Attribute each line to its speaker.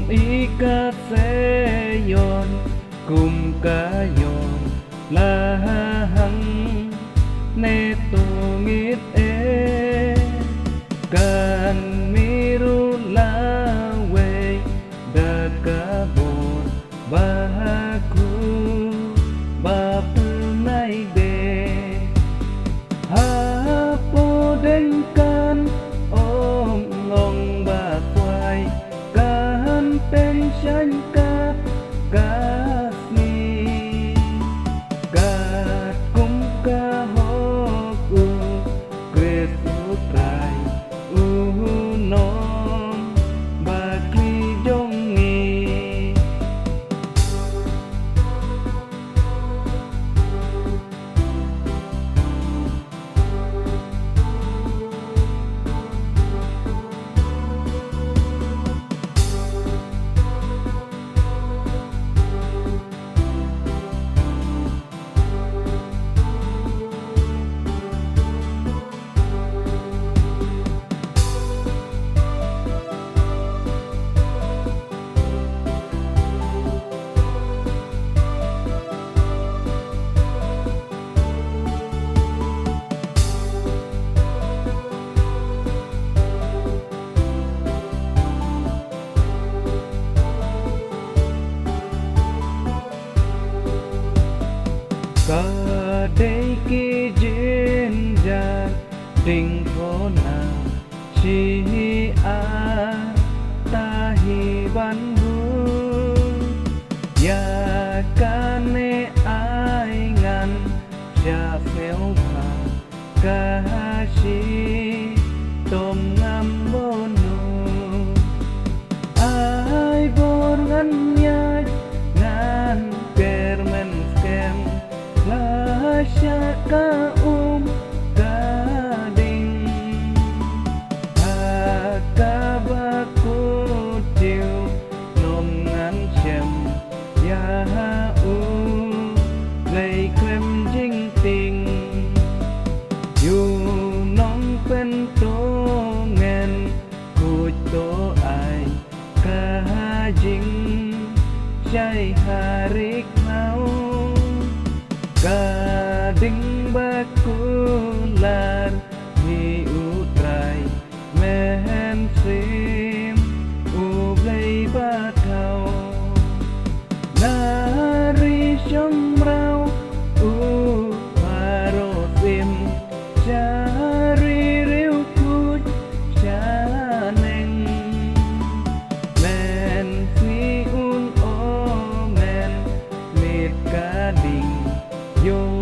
Speaker 1: ikat seyon kum kayon lahang netungit kan miru lawe dakabon bahaku bapenai de hapo dengkan om ngong batwai kan pension kat kasni kat kum kahoku kresutrai unom bakli jongi kadai ki jenjar ding kona chi a tahi banbu ya kane aingan ja phèo pha kashi tom ngam bonu ai bor ngan nyai ngan kermen skem Syaka gading Hakabaku tiu nom ngan chem ya lay klem jing ting yu nong pen to ngen ku to ai ka jing chai harik mau gading bakular hi utrai mehen sim ublay batau nari syamrau parosim cari riu kuj caneng men si un omen mit gading yo